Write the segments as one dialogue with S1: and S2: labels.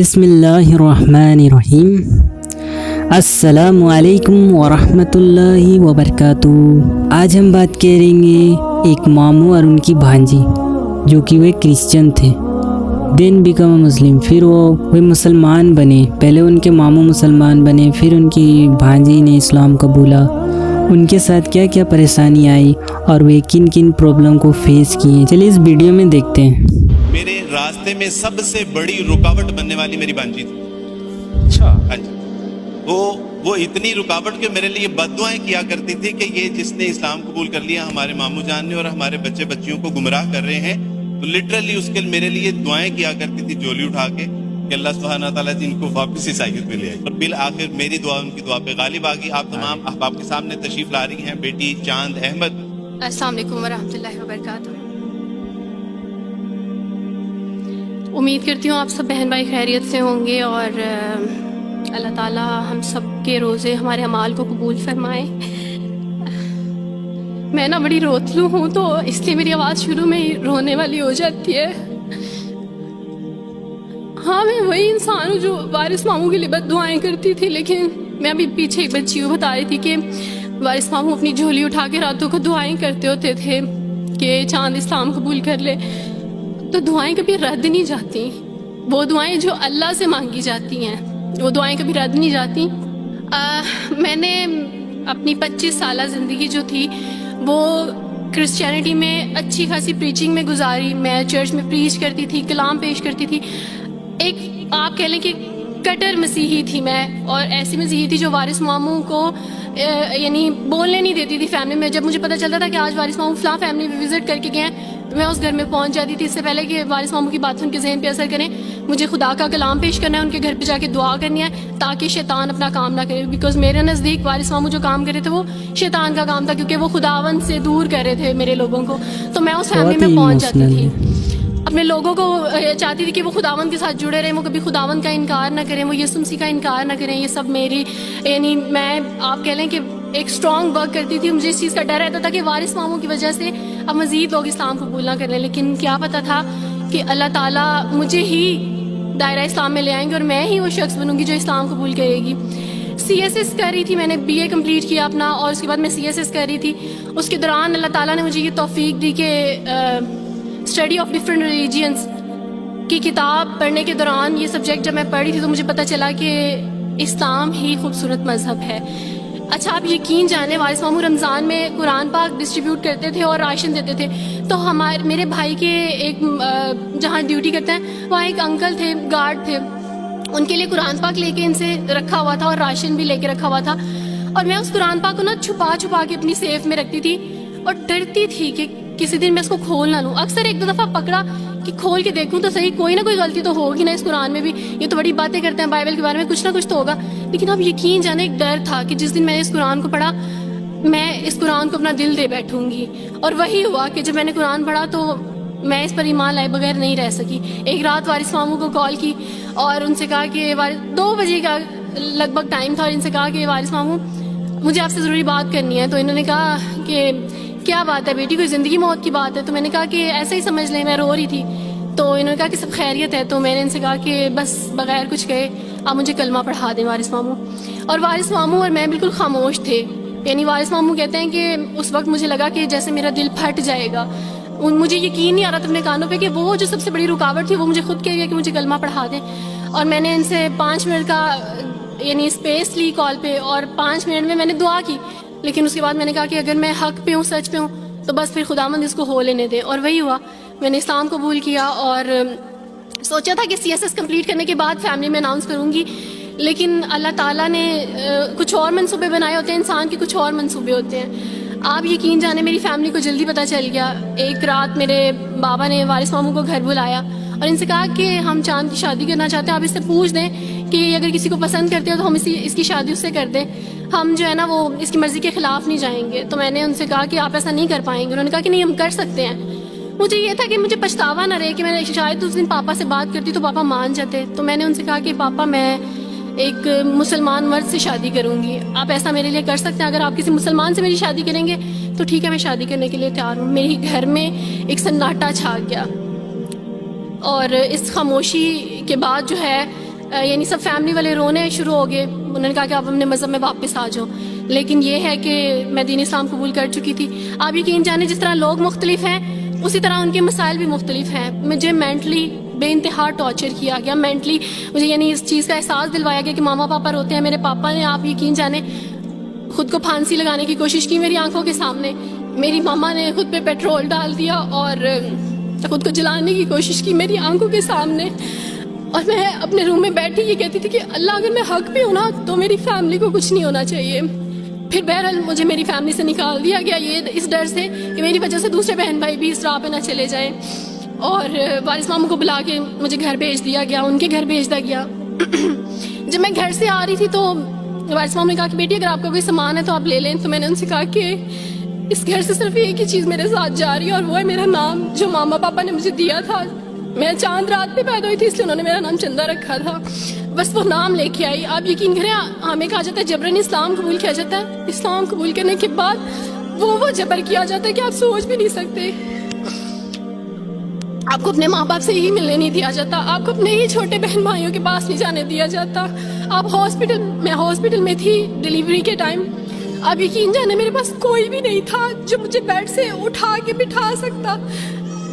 S1: بسم اللہ الرحمن الرحیم۔ السلام علیکم ورحمۃ اللہ وبرکاتہ۔ آج ہم بات کریں گے ایک ماموں اور ان کی بھانجی جو کہ وہ کرسچن تھے، دین بیکم مسلم، پھر وہ مسلمان بنے۔ پہلے ان کے ماموں مسلمان بنے، پھر ان کی بھانجی نے اسلام قبولا۔ ان کے ساتھ کیا کیا پریشانی آئی اور وہ کن کن پرابلم کو فیس کیے، چلیے اس ویڈیو میں دیکھتے ہیں۔
S2: میرے راستے میں سب سے بڑی رکاوٹ بننے والی میری بانجی تھی۔
S3: اچھا،
S2: ہاں جی، وہ اتنی رکاوٹ کہ میرے لیے بد دعائیں کیا کرتی تھی کہ یہ جس نے اسلام قبول کر لیا ہمارے ماموں جان نے اور ہمارے بچے بچیوں کو گمراہ کر رہے ہیں، تو لٹرلی اس کے میرے لیے دعائیں کیا کرتی تھی جولی اٹھا کے کہ اللہ سبحانہ تعالیٰ جن کو واپس عیسائیت میں لے آئے۔ اور بالآخر میری دعا ان کی دعا پہ غالب آ گئی۔ آپ تمام احباب کے سامنے تشریف لا رہی ہیں بیٹی چاند احمد۔
S4: السلام علیکم ورحمۃ اللہ وبرکاتہ۔ امید کرتی ہوں آپ سب بہن بھائی خیریت سے ہوں گے اور اللہ تعالیٰ ہم سب کے روزے ہمارے اعمال کو قبول فرمائے۔ میں نا بڑی روتلو ہوں تو اس لیے میری آواز شروع میں ہی رونے والی ہو جاتی ہے۔ ہاں، میں وہی انسان ہوں جو وارث ماموں کے لیے بد دعائیں کرتی تھی، لیکن میں ابھی پیچھے ایک بچی کو بتا رہی تھی کہ وارث ماموں اپنی جھولی اٹھا کے راتوں کو دعائیں کرتے ہوتے تھے کہ چاند اسلام قبول کر لے، تو دعائیں کبھی رد نہیں جاتی۔ وہ دعائیں جو اللہ سے مانگی جاتی ہیں وہ دعائیں کبھی رد نہیں جاتی۔ میں نے اپنی 25 سالہ زندگی جو تھی وہ کرسچینٹی میں اچھی خاصی پریچنگ میں گزاری۔ میں چرچ میں پریچ کرتی تھی، کلام پیش کرتی تھی۔ ایک آپ کہہ لیں کہ کٹر مسیحی تھی میں، اور ایسی مسیحی تھی جو وارث ماموں کو یعنی بولنے نہیں دیتی تھی فیملی میں۔ جب مجھے پتہ چلتا تھا کہ آج وارث ماموں فلاں فیملی میں وزٹ کر کے گئے ہیں، میں اس گھر میں پہنچ جاتی تھی۔ اس سے پہلے کہ وارث ماموں کی بات ان کے ذہن پہ اثر کریں، مجھے خدا کا کلام پیش کرنا ہے، ان کے گھر پہ جا کے دعا کرنی ہے تاکہ شیطان اپنا کام نہ کرے، بیکاز میرے نزدیک وارث ماموں جو کام کر رہے تھے وہ شیطان کا کام تھا، کیونکہ وہ خداوند سے دور کر رہے تھے میرے لوگوں کو۔ تو میں اس فیملی میں پہنچ جاتی تھی، اپنے لوگوں کو چاہتی تھی کہ وہ خداوند کے ساتھ جڑے رہیں، وہ کبھی خداوند کا انکار نہ کریں، وہ یسوع مسیح کا انکار نہ کریں۔ یہ سب میری یعنی میں آپ کہہ لیں کہ ایک اسٹرانگ ورک کرتی تھی۔ مجھے اس چیز کا ڈر رہتا تھا کہ وارث ماموں کی وجہ سے اب مزید لوگ اسلام قبول نہ کر لیں، لیکن کیا پتہ تھا کہ اللہ تعالیٰ مجھے ہی دائرہ اسلام میں لے آئیں گے اور میں ہی وہ شخص بنوں گی جو اسلام قبول کرے گی۔ CSS کر رہی تھی، میں نے BA کمپلیٹ کیا اپنا، اور اس کے بعد میں CSS کر رہی تھی۔ اس کے دوران اللہ تعالیٰ نے مجھے یہ توفیق دی کہ اسٹڈی آف ڈفرینٹ ریلیجنس کی کتاب پڑھنے کے دوران یہ سبجیکٹ جب میں پڑھ رہی تھی تو مجھے پتہ چلا کہ اسلام ہی خوبصورت مذہب ہے۔ اچھا، آپ یقین جانیں وارث ماموں رمضان میں قرآن پاک ڈسٹریبیوٹ کرتے تھے اور راشن دیتے تھے، تو میرے بھائی کے ایک جہاں ڈیوٹی کرتے ہیں وہاں ایک انکل تھے، گارڈ تھے، ان کے لیے قرآن پاک لے کے ان سے رکھا ہوا تھا اور راشن بھی لے کے رکھا ہوا تھا، اور میں اس قرآن پاک کو نا چھپا کے اپنی سیف میں رکھتی تھی اور ڈرتی تھی کہ کسی دن میں اس کو کھول نہ لوں۔ اکثر ایک دو دفعہ پکڑا کہ کھول کے دیکھوں تو صحیح، کوئی نہ کوئی غلطی تو ہوگی نا اس قرآن میں بھی، یہ تو بڑی باتیں کرتے ہیں بائبل کے بارے میں، کچھ نہ کچھ تو ہوگا۔ لیکن اب یقین جانے ایک ڈر تھا کہ جس دن میں نے اس قرآن کو پڑھا میں اس قرآن کو اپنا دل دے بیٹھوں گی، اور وہی ہوا کہ جب میں نے قرآن پڑھا تو میں اس پر ایمان لائے بغیر نہیں رہ سکی۔ ایک رات وارث ماموں کو کال کی اور ان سے کہا کہ 2 بجے کا لگ بھگ ٹائم تھا، اور ان سے کہا کہ وارث ماموں مجھے آپ سے ضروری بات کرنی ہے۔ تو انہوں نے کہا کہ کیا بات ہے بیٹی، کوئی زندگی موت کی بات ہے؟ تو میں نے کہا کہ ایسے ہی سمجھ لیں، میں رو رہی تھی۔ تو انہوں نے کہا کہ سب خیریت ہے؟ تو میں نے ان سے کہا کہ بس بغیر کچھ کہے آپ مجھے کلمہ پڑھا دیں وارث ماموں۔ اور وارث ماموں اور میں بالکل خاموش تھے، یعنی وارث ماموں کہتے ہیں کہ اس وقت مجھے لگا کہ جیسے میرا دل پھٹ جائے گا۔ مجھے یقین نہیں آ رہا تھا اپنے کانوں پہ کہ وہ جو سب سے بڑی رکاوٹ تھی وہ مجھے خود کہہ گیا کہ مجھے کلمہ پڑھا دیں۔ اور میں نے ان سے 5 منٹ کا یعنی اسپیس لی کال پہ، اور 5 منٹ میں نے دعا کی، لیکن اس کے بعد میں نے کہا کہ اگر میں حق پہ ہوں، سچ پہ ہوں، تو بس پھر خداوند اس کو ہو لینے دے۔ اور وہی ہوا، میں نے اسلام قبول کیا، اور سوچا تھا کہ CSS کمپلیٹ کرنے کے بعد فیملی میں اناؤنس کروں گی، لیکن اللہ تعالیٰ نے کچھ اور منصوبے بنائے ہوتے ہیں، انسان کے کچھ اور منصوبے ہوتے ہیں۔ آپ یقین جانے میری فیملی کو جلدی پتہ چل گیا۔ ایک رات میرے بابا نے وارث ماموں کو گھر بلایا اور ان سے کہا کہ ہم چاند کی شادی کرنا چاہتے ہیں، آپ اس سے پوچھ دیں کہ اگر کسی کو پسند کرتے ہو تو ہم اس کی شادی اس سے کر دیں، ہم جو ہے نا وہ اس کی مرضی کے خلاف نہیں جائیں گے۔ تو میں نے ان سے کہا کہ آپ ایسا نہیں کر پائیں گے۔ انہوں نے کہا کہ نہیں، ہم کر سکتے ہیں۔ مجھے یہ تھا کہ مجھے پچھتاوا نہ رہے کہ میں شاید اس دن پاپا سے بات کرتی تو پاپا مان جاتے۔ تو میں نے ان سے کہا کہ پاپا میں ایک مسلمان مرد سے شادی کروں گی، آپ ایسا میرے لیے کر سکتے ہیں؟ اگر آپ کسی مسلمان سے میری شادی کریں گے تو ٹھیک ہے، میں شادی کرنے کے لیے تیار ہوں۔ میری گھر میں ایک سناٹا چھا گیا، اور اس خاموشی کے بعد جو ہے یعنی سب فیملی والے رونے شروع ہو گئے. انہوں نے کہا کہ آپ اپنے مذہب میں واپس آ جاؤ. لیکن یہ ہے کہ میں دین اسلام قبول کر چکی تھی. آپ یقین جانیں جس طرح لوگ مختلف ہیں اسی طرح ان کے مسائل بھی مختلف ہیں. مجھے مینٹلی بے انتہا ٹارچر کیا گیا. مینٹلی مجھے یعنی اس چیز کا احساس دلوایا گیا کہ ماما پاپا روتے ہیں. میرے پاپا نے آپ یقین جانیں خود کو پھانسی لگانے کی کوشش کی میری آنکھوں کے سامنے. میری ماما نے خود پہ پیٹرول ڈال دیا اور خود کو جلانے کی کوشش کی میری آنکھوں کے سامنے. اور میں اپنے روم میں بیٹھی یہ کہتی تھی کہ اللہ اگر میں حق پہ ہوں نا تو میری فیملی کو کچھ نہیں ہونا چاہیے. پھر بہرحال مجھے میری فیملی سے نکال دیا گیا یہ اس ڈر سے کہ میری وجہ سے دوسرے بہن بھائی بھی اس راہ پہ نہ چلے جائیں. اور وارث ماموں کو بلا کے مجھے گھر بھیج دیا گیا. ان کے گھر بھیج دیا گیا. جب میں گھر سے آ رہی تھی تو وارث ماموں نے کہا کہ بیٹی اگر آپ کا کوئی سامان ہے تو آپ لے لیں. تو میں نے ان سے کہا کہ اس گھر سے صرف ایک ہی چیز میرے ساتھ جا رہی ہے اور وہ ہے میرا نام جو ماما پاپا نے مجھے دیا تھا. میں چاند رات پہ پیدا ہوئی تھی اس لیے انہوں نے میرا نام چندہ رکھا تھا. بس وہ نام لے کے آئی. آپ یقین کریں ہمیں کہا جاتا ہے جبرن اسلام قبول کیا جاتا ہے. اسلام قبول کرنے کے بعد وہ جبر کیا جاتا ہے کہ آپ سوچ بھی نہیں سکتے. آپ کو اپنے ماں باپ سے ہی ملنے نہیں دیا جاتا. آپ کو اپنے ہی چھوٹے بہن بھائیوں کے پاس نہیں جانے دیا جاتا. آپ میں ہاسپٹل میں تھی ڈیلیوری کے ٹائم. آپ یقین جانے میرے پاس کوئی بھی نہیں تھا جو مجھے بیڈ سے اٹھا کے بٹھا سکتا.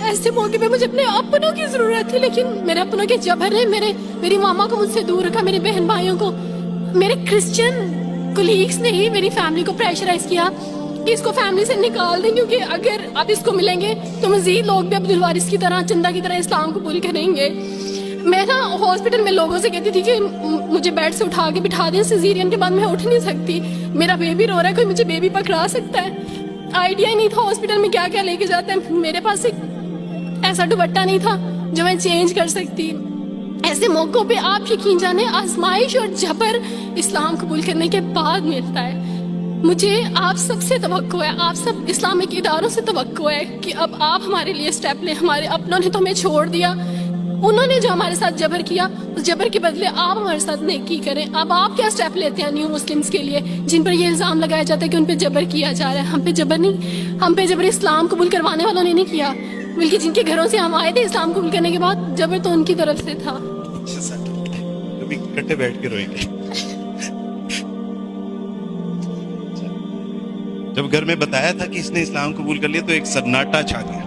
S4: ایسے موقع پہ مجھے اپنے اپنوں کی ضرورت تھی لیکن میرے اپنوں کے جبر نے میری ماما کو مجھ سے دور رکھا. میرے بہن بھائیوں کو میرے کرسچن کولیگس نے ہی میری فیملی کو پریشرائز کیا کہ اس کو فیملی سے نکال دیں کیونکہ اگر آپ اس کو ملیں گے تو مزید لوگ بھی عبد الوارث کی طرح چندہ کی طرح اسلام قبول کریں گے. میں نا ہاسپٹل میں لوگوں سے کہتی تھی کہ مجھے بیڈ سے اٹھا کے بٹھا دیں. سیزیرین کے بعد میں اٹھ نہیں سکتی. میرا بیبی رو رہا ہے کوئی مجھے بیبی پکڑا سکتا ہے. آئیڈیا ہی نہیں تھا ہاسپٹل میں کیا کیا لے کے جاتے ہیں. میرے پاس ایک ایسا دوپٹہ نہیں تھا جو میں چینج کر سکتی. ایسے موقعوں پہ آپ یقین جانے آزمائش اور جبر اسلام قبول کرنے کے بعد ملتا ہے. مجھے آپ سب سے توقع ہے, آپ سب اسلامک اداروں سے توقع ہے کہ اب آپ ہمارے لیے سٹیپ لیں. ہمارے اپنوں نے تو ہمیں چھوڑ دیا. انہوں نے جو ہمارے ساتھ جبر کیا اس جبر کے بدلے آپ ہمارے ساتھ نیکی کریں. اب آپ کیا سٹیپ لیتے ہیں نیو مسلمز کے لیے جن پر یہ الزام لگایا جاتا ہے کہ ان پہ جبر کیا جا رہا ہے. ہم پہ جبر نہیں, ہم پہ جبر اسلام قبول کروانے والوں نے نہیں کیا بلکہ جن کے گھروں سے ہم آئے تھے اسلام قبول کرنے کے بعد جبر تو ان کی طرف سے تھا.
S2: کبھی کٹے بیٹھ کے روئیں گے. جب گھر میں بتایا تھا کہ اس نے اسلام قبول کر لیا تو ایک سناٹا چھا گیا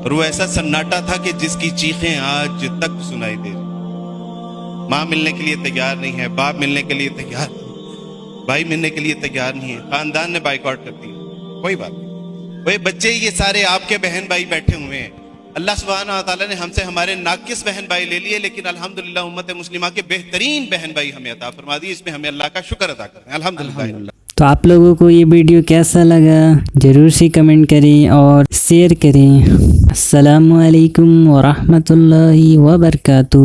S2: اور وہ ایسا سناٹا تھا کہ جس کی چیخیں آج تک سنائی دے رہی. ماں ملنے کے لیے تیار نہیں ہے, باپ ملنے کے لیے تیار نہیں, بھائی ملنے کے لیے تیار نہیں ہے, خاندان نے بائیکاٹ کر دیا. کوئی بات نہیں, وہ بچے یہ سارے آپ کے بہن بھائی بیٹھے ہوئے ہیں. اللہ سبحانہ و تعالیٰ نے ہم سے ہمارے ناقص بہن بھائی لے لیے لیکن الحمدللہ امت مسلمہ کے بہترین بہن بھائی ہمیں عطا فرما دی. اس میں ہمیں اللہ کا شکر ادا کرتے ہیں الحمدللہ.
S1: تو آپ لوگوں کو یہ ویڈیو کیسا لگا ضرور سے کمنٹ کریں اور شیئر کریں. السلام علیکم ورحمۃ اللہ وبرکاتہ.